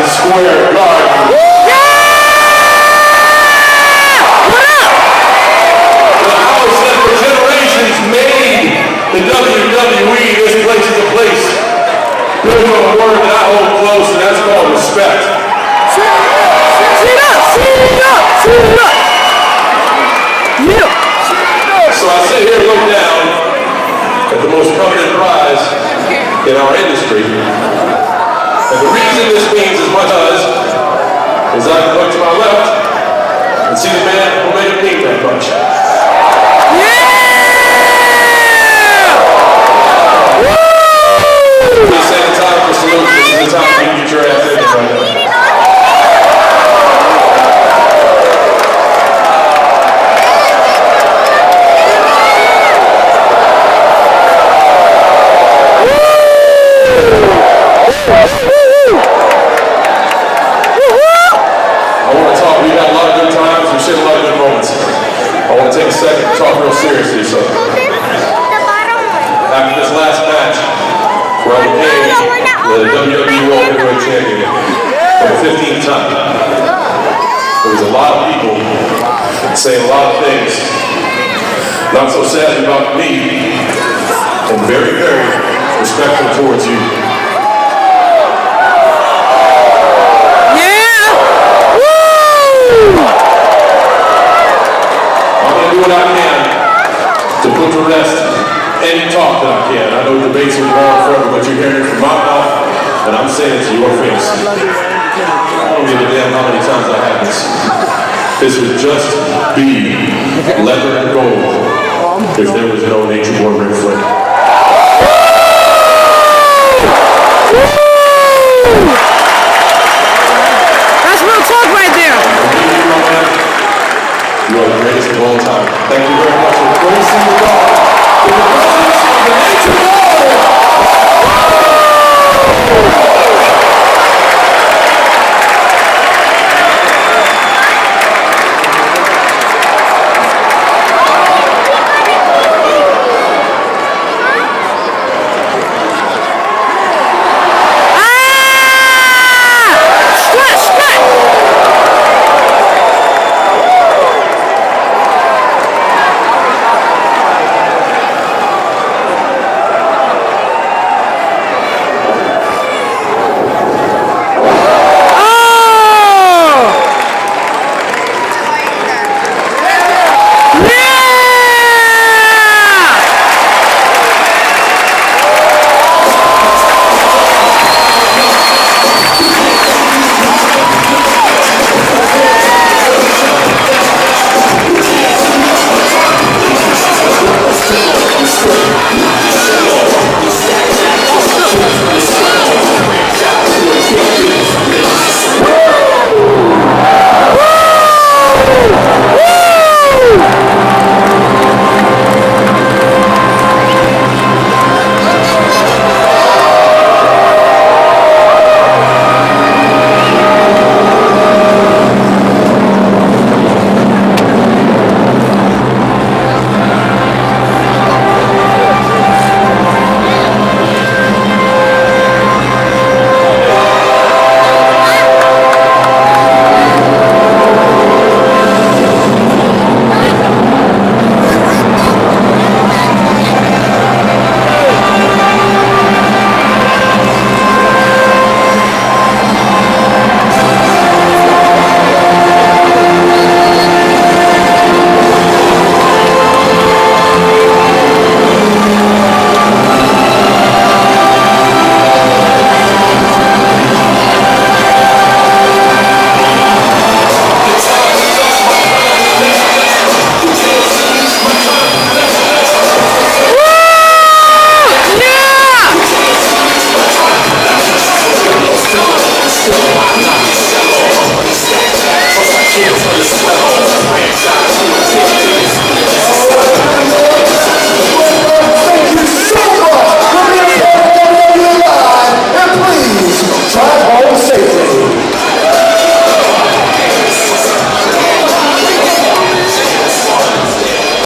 Madison Square Garden. Yeah! What up? The house that for generations made the WWE, this place is a place built on a word that I hold close, and that's called respect. Sit up! Yeah! So I sit here and look down at the most coveted prize in our industry. And the reason this means as much is I can look to my left and see the man who made it mean that much. Yeah! Woo! This ain't the time for salute. This is the time for you to get your ass in right now. Take a second to talk real seriously. So, after this last match, where I became the WWE World Heavyweight Champion for the 15th time, there was a lot of people saying a lot of things, not so sad about me, and very, very respectful towards you. Do what I can to put to rest any talk that I can. I know debates will go on forever, but you're hearing it from my mouth, and I'm saying it to your face. I don't give a damn how many times I have this. This would just be leather and gold if there was no Nature Boy Ric Flair. That's real talk right there. You are the greatest of all time. Thank you very much. And praise to the God in the presence of the Nature Boy.